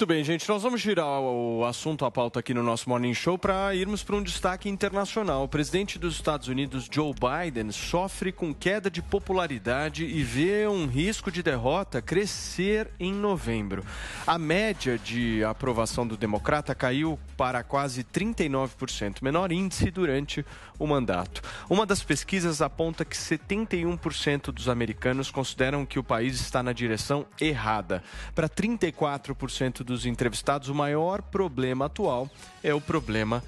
Muito bem, gente. Nós vamos girar o assunto, a pauta aqui no nosso Morning Show para irmos para um destaque internacional. O presidente dos Estados Unidos, Joe Biden, sofre com queda de popularidade e vê um risco de derrota crescer em novembro. A média de aprovação do democrata caiu para quase 39%, menor índice durante o mandato. Uma das pesquisas aponta que 71% dos americanos consideram que o país está na direção errada. Para 34% dos entrevistados, o maior problema atual é o problema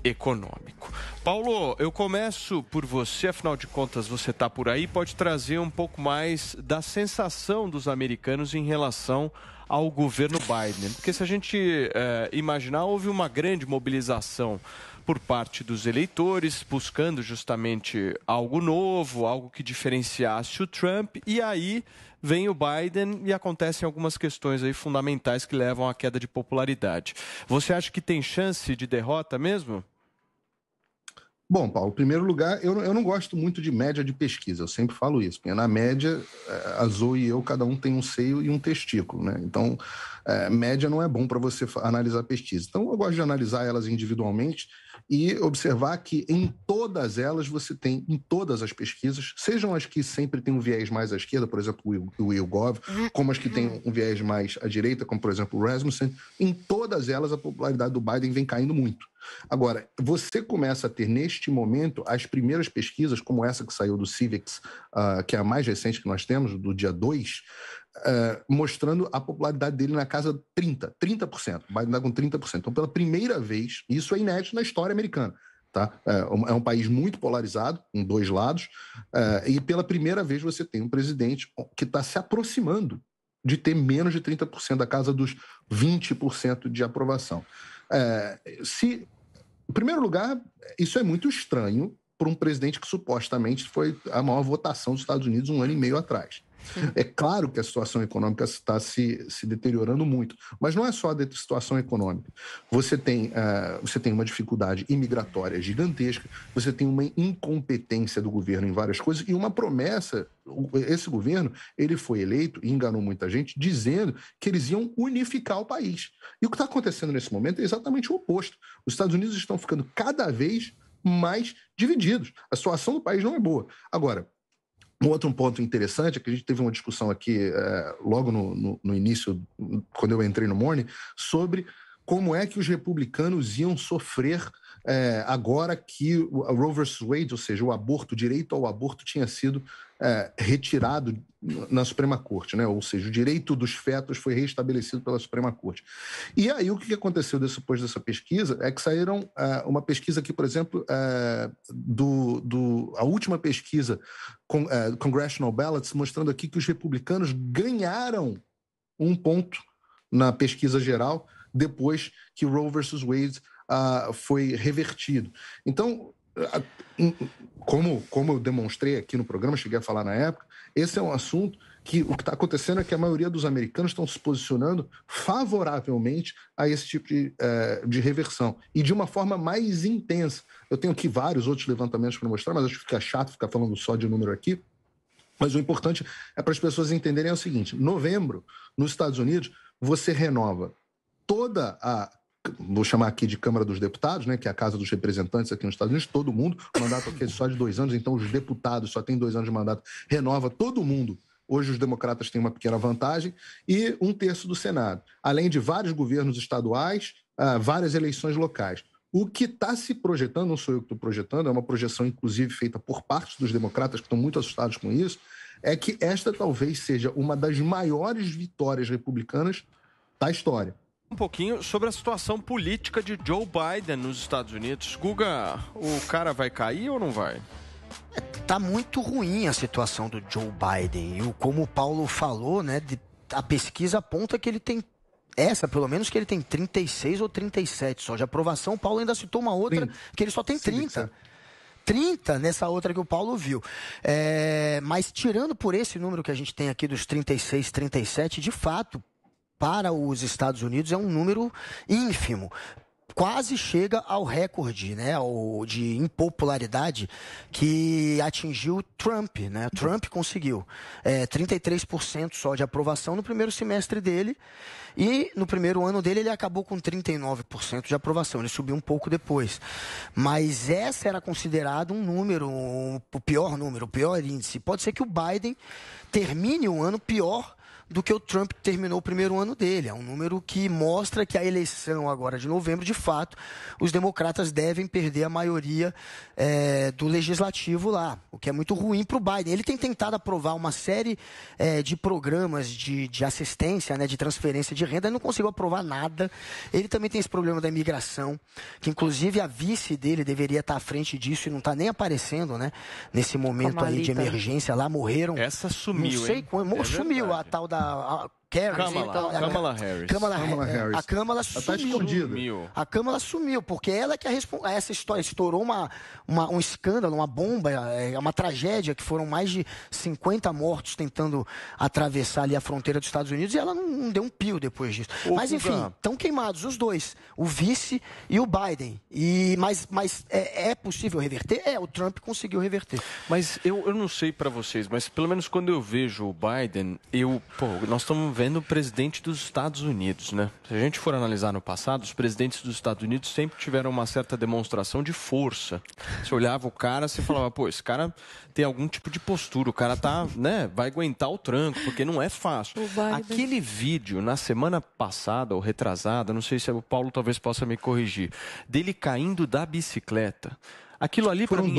econômico. Paulo, eu começo por você, afinal de contas você está por aí, pode trazer um pouco mais da sensação dos americanos em relação ao governo Biden. Porque se a gente imaginar, houve uma grande mobilização por parte dos eleitores, buscando justamente algo novo, algo que diferenciasse o Trump, e aí vem o Biden e acontecem algumas questões aí fundamentais que levam à queda de popularidade. Você acha que tem chance de derrota mesmo? Bom, Paulo, em primeiro lugar, eu não gosto muito de média de pesquisa, eu sempre falo isso, porque na média, a Zoe e eu, cada um tem um seio e um testículo, né? Então, média não é bom para você analisar pesquisa. Então, eu gosto de analisar elas individualmente e observar que em todas elas você tem, em todas as pesquisas, sejam as que sempre têm um viés mais à esquerda, por exemplo, o YouGov, como as que têm um viés mais à direita, como por exemplo o Rasmussen, em todas elas a popularidade do Biden vem caindo muito. Agora, você começa a ter neste momento as primeiras pesquisas, como essa que saiu do Civics, que é a mais recente que nós temos, do dia 2, mostrando a popularidade dele na casa de 30%. O Biden está com 30%. Então, pela primeira vez, isso é inédito na história americana. Tá? É um país muito polarizado, em dois lados, e pela primeira vez você tem um presidente que está se aproximando de ter menos de 30%, da casa dos 20% de aprovação. Em primeiro lugar, isso é muito estranho para um presidente que supostamente foi a maior votação dos Estados Unidos 1 ano e meio atrás. É claro que a situação econômica está se deteriorando muito, mas não é só a situação econômica. Você tem uma dificuldade imigratória gigantesca, você tem uma incompetência do governo em várias coisas e uma promessa. Esse governo, ele foi eleito e enganou muita gente dizendo que eles iam unificar o país. E o que está acontecendo nesse momento é exatamente o oposto. Os Estados Unidos estão ficando cada vez mais divididos. A situação do país não é boa. Agora, um outro ponto interessante é que a gente teve uma discussão aqui logo no início, quando eu entrei no Morning, sobre como é que os republicanos iam sofrer agora que o Roe vs. Wade, ou seja, o direito ao aborto tinha sido retirado na Suprema Corte, né? Ou seja, o direito dos fetos foi restabelecido pela Suprema Corte. E aí o que aconteceu depois dessa pesquisa é que saíram uma pesquisa aqui, por exemplo, a última pesquisa Congressional Ballots, mostrando aqui que os republicanos ganharam 1 ponto na pesquisa geral depois que o Roe vs. Wade foi revertido. Então, como eu demonstrei aqui no programa, cheguei a falar na época, esse é um assunto que o que está acontecendo é que a maioria dos americanos estão se posicionando favoravelmente a esse tipo de reversão e de uma forma mais intensa. Eu tenho aqui vários outros levantamentos para mostrar, mas acho que fica chato ficar falando só de número aqui. Mas o importante é para as pessoas entenderem o seguinte: novembro, nos Estados Unidos, você renova toda vou chamar aqui de Câmara dos Deputados, né, que é a Casa dos Representantes aqui nos Estados Unidos, todo mundo, o mandato aqui é só de 2 anos, então os deputados só têm 2 anos de mandato, renova todo mundo. Hoje os democratas têm uma pequena vantagem, e 1/3 do Senado, além de vários governos estaduais, várias eleições locais. O que está se projetando, não sou eu que estou projetando, é uma projeção inclusive feita por parte dos democratas que estão muito assustados com isso, é que esta talvez seja uma das maiores vitórias republicanas da história. Um pouquinho sobre a situação política de Joe Biden nos Estados Unidos. Guga, o cara vai cair ou não vai? Tá muito ruim a situação do Joe Biden. E como o Paulo falou, né, a pesquisa aponta que ele tem, pelo menos que ele tem 36 ou 37 só de aprovação. O Paulo ainda citou uma outra que ele só tem 30. 30 nessa outra que o Paulo viu. Mas tirando por esse número que a gente tem aqui dos 36, 37, de fato, para os Estados Unidos é um número ínfimo. quase chega ao recorde, né, de impopularidade que atingiu Trump, né? Trump conseguiu 33% só de aprovação no primeiro semestre dele, e no primeiro ano dele ele acabou com 39% de aprovação, ele subiu um pouco depois. Mas essa era considerada um número, o pior índice. Pode ser que o Biden termine um ano pior do que o Trump terminou o primeiro ano dele. É um número que mostra que a eleição agora de novembro, de fato, os democratas devem perder a maioria do legislativo lá, o que é muito ruim para o Biden. Ele tem tentado aprovar uma série de programas de assistência, né, de transferência de renda, e não conseguiu aprovar nada. Ele também tem esse problema da imigração, que inclusive a vice dele deveria estar à frente disso e não está nem aparecendo, né, nesse momento aí de emergência lá, morreram. Essa sumiu, não sei quando, sumiu verdade. A tal da Kamala Harris. A Kamala sumiu. A Kamala sumiu, porque ela que essa história estourou um escândalo, uma bomba, uma tragédia, que foram mais de 50 mortos tentando atravessar ali a fronteira dos Estados Unidos, e ela não deu um pio depois disso. Mas enfim, estão queimados os dois, o vice e o Biden. Mas é possível reverter? O Trump conseguiu reverter. Mas eu não sei para vocês, mas pelo menos quando eu vejo o Biden, nós estamos vendo o presidente dos Estados Unidos, né? Se a gente for analisar no passado, os presidentes dos Estados Unidos sempre tiveram uma certa demonstração de força. Você olhava o cara, você falava, esse cara tem algum tipo de postura, o cara tá, né, vai aguentar o tranco, porque não é fácil. Aquele vídeo, na semana passada ou retrasada, não sei se o Paulo talvez possa me corrigir, dele caindo da bicicleta. Aquilo ali para mim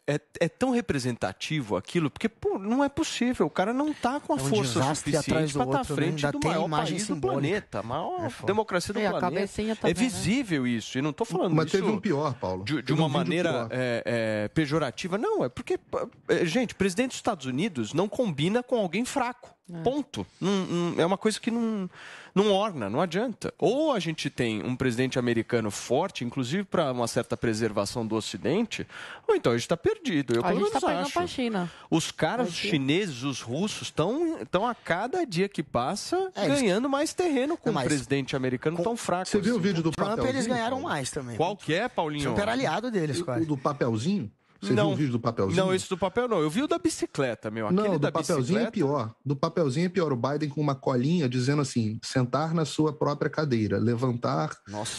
é tão representativo aquilo, porque não é possível, o cara não está com a força suficiente para estar à frente do maior país do planeta, a maior democracia do planeta. É visível isso, e não estou falando Mas isso teve um pior, Paulo. De uma maneira pejorativa. Não, é porque, gente, presidente dos Estados Unidos não combina com alguém fraco. Ponto. É uma coisa que não orna, não adianta. Ou a gente tem um presidente americano forte, inclusive para uma certa preservação do Ocidente, ou então a gente está perdido. Eu, pelo menos, acho. Pra China. Os caras, os chineses, os russos, estão a cada dia que passa ganhando mais terreno com o presidente americano tão fraco. Você viu o vídeo do Trump? papelzinho? Eles ganharam mais também. Qual que é, Paulinho? Trump era aliado deles, quase. O do papelzinho? Você viu o vídeo do papelzinho? Não, esse do papel não. Eu vi o da bicicleta, meu. Aquele do papelzinho é pior. Do papelzinho é pior. O Biden com uma colinha dizendo assim, sentar na sua própria cadeira, levantar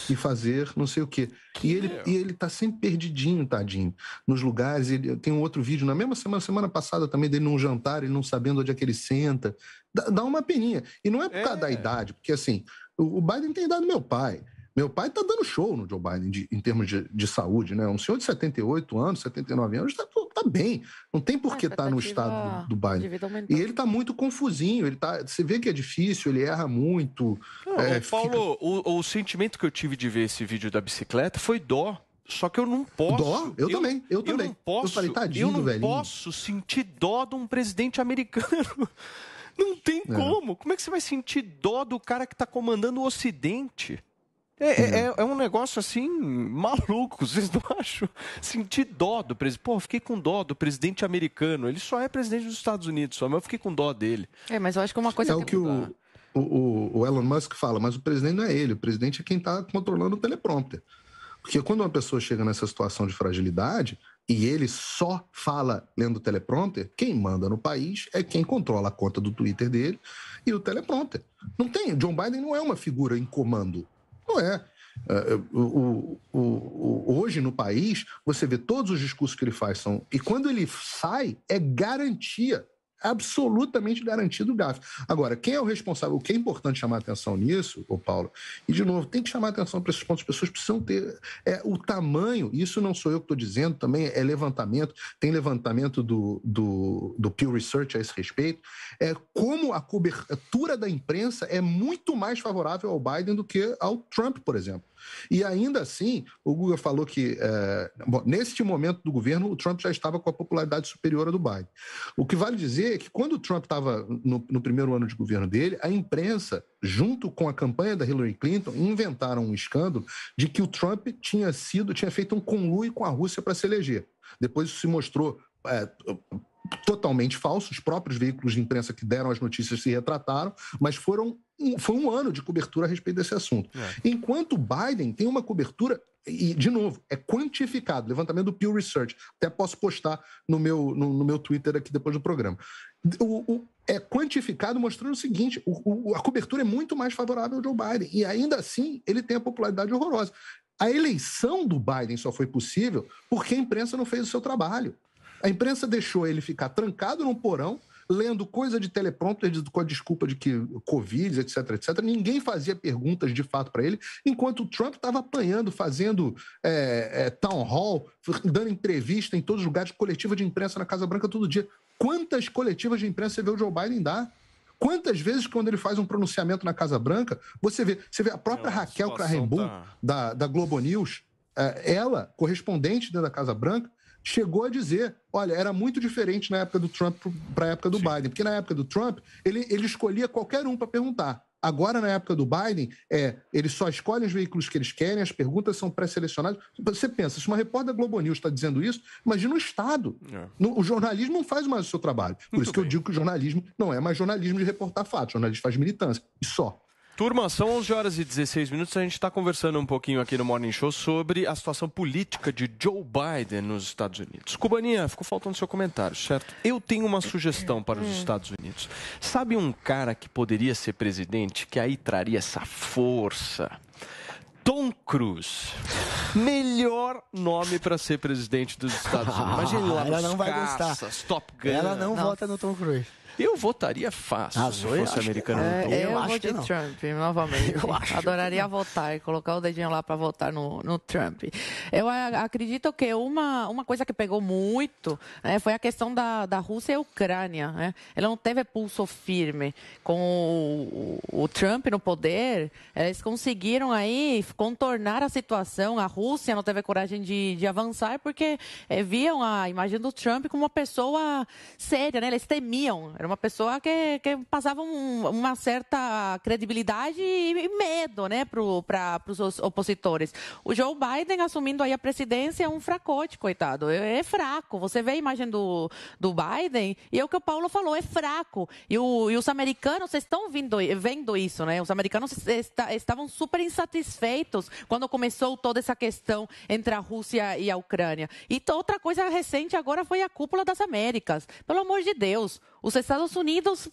e fazer não sei o quê. E ele tá sempre perdidinho, tadinho, nos lugares. Tem um outro vídeo na mesma semana passada também, dele num jantar, ele não sabendo onde é que ele senta. Dá uma peninha. E não é por causa da idade, porque assim, o Biden tem idade do meu pai. Meu pai está dando show no Joe Biden em termos de saúde, né? Um senhor de 78 anos, 79 anos, está bem. Não tem por que estar no estado do Biden. E ele está muito confusinho. Você vê que é difícil, ele erra muito. Paulo, o sentimento que eu tive de ver esse vídeo da bicicleta foi dó. Só que eu não posso. Dó? Eu também. Eu não posso, eu falei, tadinho do velhinho. Eu não posso sentir dó de um presidente americano. Não tem como. Como é que você vai sentir dó do cara que está comandando o Ocidente? É um negócio assim, maluco, vocês não acham? Sentir dó do presidente. Eu fiquei com dó do presidente americano. Ele só é presidente dos Estados Unidos, mas eu fiquei com dó dele. Mas eu acho que uma coisa o que o Elon Musk fala, mas o presidente não é ele, o presidente é quem está controlando o teleprompter. Porque quando uma pessoa chega nessa situação de fragilidade e ele só fala lendo o teleprompter, quem manda no país é quem controla a conta do Twitter dele e o teleprompter. Não tem, o John Biden não é uma figura em comando. Não é. Hoje no país, você vê todos os discursos que ele faz e quando ele sai, é garantia, absolutamente garantido o gafe. Agora, quem é o responsável? O que é importante chamar a atenção nisso, Paulo, e de novo, tem que chamar a atenção para esses pontos. As pessoas precisam ter o tamanho, isso não sou eu que estou dizendo, também é levantamento, tem levantamento do Pew Research a esse respeito, como a cobertura da imprensa é muito mais favorável ao Biden do que ao Trump, por exemplo. E ainda assim, o Guga falou que, neste momento do governo, o Trump já estava com a popularidade superior à do Biden. O que vale dizer é que quando o Trump estava no primeiro ano de governo dele, a imprensa, junto com a campanha da Hillary Clinton, inventaram um escândalo de que o Trump tinha feito um conluio com a Rússia para se eleger. Depois isso se mostrou totalmente falso, os próprios veículos de imprensa que deram as notícias se retrataram, mas foi um ano de cobertura a respeito desse assunto. Enquanto Biden tem uma cobertura, e, de novo, é quantificado, levantamento do Pew Research, até posso postar no meu Twitter aqui depois do programa. É quantificado mostrando o seguinte, a cobertura é muito mais favorável ao Joe Biden, e ainda assim ele tem a popularidade horrorosa. A eleição do Biden só foi possível porque a imprensa não fez o seu trabalho. A imprensa deixou ele ficar trancado num porão, lendo coisa de teleprompter com a desculpa de que Covid, etc, etc. Ninguém fazia perguntas de fato para ele, enquanto o Trump estava apanhando, fazendo town hall, dando entrevista em todos os lugares, coletiva de imprensa na Casa Branca todo dia. Quantas coletivas de imprensa você vê o Joe Biden dar? Quantas vezes, quando ele faz um pronunciamento na Casa Branca, você vê a própria Raquel Krahenbuhl, da Globo News, ela, correspondente da Casa Branca, chegou a dizer, olha, era muito diferente na época do Trump para a época do Biden, porque na época do Trump, ele escolhia qualquer um para perguntar. Agora, na época do Biden, eles só escolhem os veículos que eles querem, as perguntas são pré-selecionadas. Você pensa, se uma repórter da Globo News está dizendo isso, imagina o Estado. O jornalismo não faz mais o seu trabalho. Por isso que eu digo que o jornalismo não é mais jornalismo de reportar fatos, o jornalismo faz militância, e só. Turma, são 11 horas e 16 minutos. A gente está conversando um pouquinho aqui no Morning Show sobre a situação política de Joe Biden nos Estados Unidos. Cubaninha, ficou faltando seu comentário, certo? Eu tenho uma sugestão para os Estados Unidos. Sabe um cara que poderia ser presidente, que aí traria essa força? Tom Cruise. Melhor nome para ser presidente dos Estados Unidos. Imagina ele lá nos caças, Top Gun. Ela não vota no Tom Cruise. Eu votaria fácil se fosse americano. Eu vou de Trump, novamente. Adoraria votar e colocar o dedinho lá para votar no Trump. Eu acredito que uma coisa que pegou muito foi a questão da Rússia e a Ucrânia. Né? Ele não teve pulso firme. Com o Trump no poder, eles conseguiram aí contornar a situação. A Rússia não teve coragem de avançar porque viam a imagem do Trump como uma pessoa séria. Né? Eles temiam. Era uma pessoa que passava uma certa credibilidade e medo, né, para os opositores. O Joe Biden assumindo aí a presidência é um fracote, coitado. É fraco. Você vê a imagem do Biden e é o que o Paulo falou, é fraco. E os americanos estão vendo isso, né? Os americanos estavam super insatisfeitos quando começou toda essa questão entre a Rússia e a Ucrânia. E outra coisa recente agora foi a Cúpula das Américas. Pelo amor de Deus. Os Estados Unidos,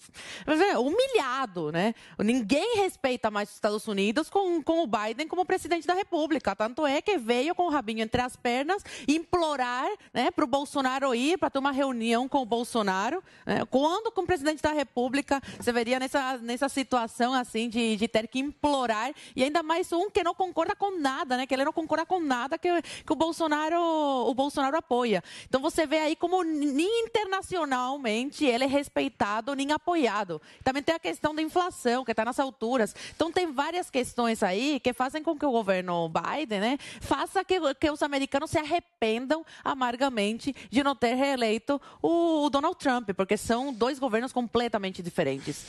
humilhado, né? Ninguém respeita mais os Estados Unidos com o Biden como presidente da República. Tanto é que veio com o rabinho entre as pernas implorar, né, para o Bolsonaro ir, para ter uma reunião com o Bolsonaro. Né? Quando, como presidente da República, você veria nessa situação assim de ter que implorar, e ainda mais um que não concorda com nada, né? Que ele não concorda com nada que o Bolsonaro apoia. Então você vê aí como nem internacionalmente ele é respeitado nem apoiado. Também tem a questão da inflação, que está nas alturas. Então, tem várias questões aí que fazem com que o governo Biden, né, faça que os americanos se arrependam amargamente de não ter reeleito o Donald Trump, porque são dois governos completamente diferentes.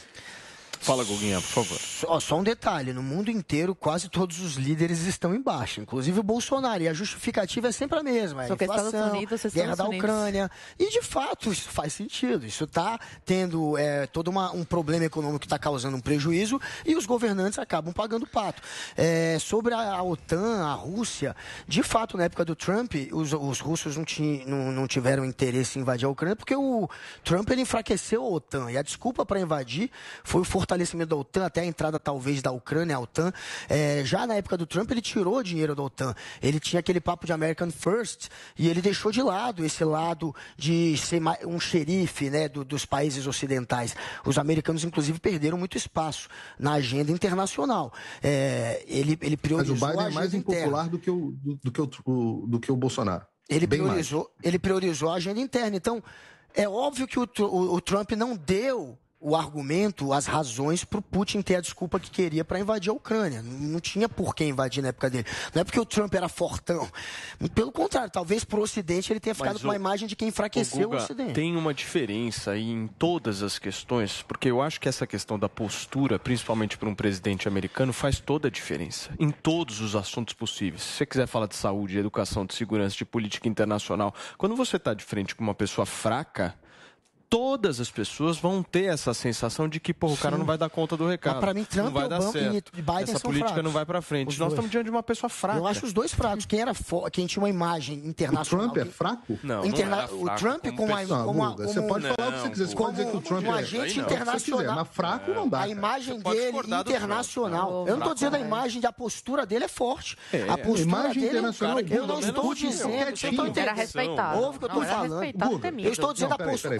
Fala, Guguinha, por favor. Só um detalhe, no mundo inteiro quase todos os líderes estão em baixa, inclusive o Bolsonaro, e a justificativa é sempre a mesma, só que inflação, guerra da Ucrânia, e de fato isso faz sentido, isso está tendo todo um problema econômico que está causando um prejuízo e os governantes acabam pagando o pato. Sobre a OTAN, a Rússia, de fato na época do Trump, os russos não tiveram interesse em invadir a Ucrânia porque o Trump ele enfraqueceu a OTAN, e a desculpa para invadir foi o fortalecimento da OTAN, até a entrada talvez da Ucrânia à OTAN. Já na época do Trump ele tirou dinheiro da OTAN, ele tinha aquele papo de American First e ele deixou de lado esse lado de ser um xerife, né, dos países ocidentais. Os americanos inclusive perderam muito espaço na agenda internacional. Ele priorizou. Mas o Biden é mais impopular do que o Bolsonaro. Ele priorizou a agenda interna. Então é óbvio que o Trump não deu o argumento, as razões para o Putin ter a desculpa que queria para invadir a Ucrânia. Não tinha por que invadir na época dele. Não é porque o Trump era fortão. Pelo contrário, talvez para o Ocidente ele tenha ficado com uma imagem de quem enfraqueceu o Ocidente. Tem uma diferença aí em todas as questões, porque eu acho que essa questão da postura, principalmente para um presidente americano, faz toda a diferença. Em todos os assuntos possíveis. Se você quiser falar de saúde, de educação, de segurança, de política internacional, quando você está de frente com uma pessoa fraca, todas as pessoas vão ter essa sensação de que, o cara não vai dar conta do recado. Mas para mim, Trump não vai dar certo. e Biden essa são política fracos. não vai para frente. Nós estamos diante de uma pessoa fraca. Eu acho os dois fracos. Quem tinha uma imagem internacional... O Trump é fraco? Não, o Trump você pode falar o que você quiser. Você pode dizer que o Trump um agente internacional. Mas fraco não dá. A imagem dele internacional. Eu não estou dizendo a imagem, a postura dele é forte. A postura dele internacional. Eu não estou dizendo... Era respeitado. Ouve o que eu estou falando. Eu estou dizendo a postura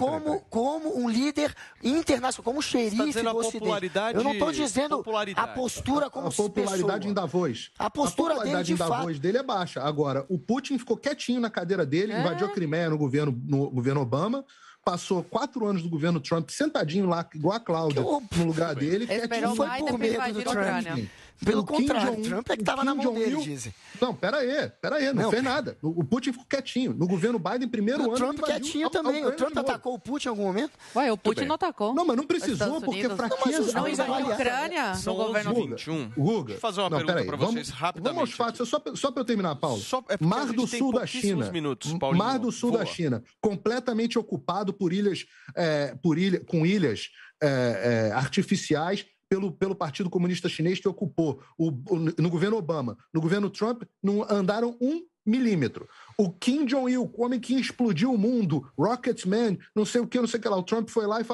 como um líder internacional, como xerife do Ocidente. Eu não estou dizendo a postura como pessoa. A popularidade em Davos. A postura dele, dele é baixa. Agora, o Putin ficou quietinho na cadeira dele, invadiu a Crimeia no governo Obama, passou 4 anos do governo Trump sentadinho lá, igual a Cláudia, no lugar dele. Esperou foi por medo do Trump. Pelo contrário, o Trump é que estava na mão dele, dizem. Não, peraí, não fez nada. O Putin ficou quietinho. No governo Biden, primeiro ano... O Trump quietinho também. O Trump atacou o Putin em algum momento? Ué, o Putin não atacou. Não, mas não precisou, porque fraqueza... Não invadiu a Ucrânia no governo 21. Guga, deixa eu fazer uma pergunta para vocês rapidamente. Vamos aos fatos, só para eu terminar, Paulo. Mar do Sul da China. Mar do Sul da China, completamente ocupado por ilhas artificiais, pelo Partido Comunista Chinês, que ocupou no governo Obama. No governo Trump, não andaram 1 milímetro. O Kim Jong-il, o homem que explodiu o mundo, Rocketman, não sei o que lá. O Trump foi lá e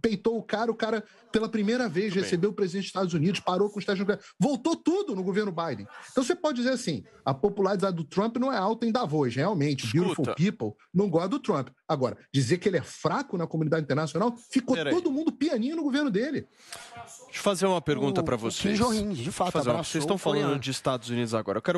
peitou o cara pela primeira vez recebeu o presidente dos Estados Unidos, parou com os Estados Unidos, voltou tudo no governo Biden. Então você pode dizer assim, a popularidade do Trump não é alta em Davos, realmente. Beautiful people não gosta do Trump. Agora, dizer que ele é fraco na comunidade internacional, ficou todo mundo pianinho no governo dele. Deixa eu fazer uma pergunta para vocês. Kim Jong-un, de fato, vocês estão falando de Estados Unidos agora. Eu quero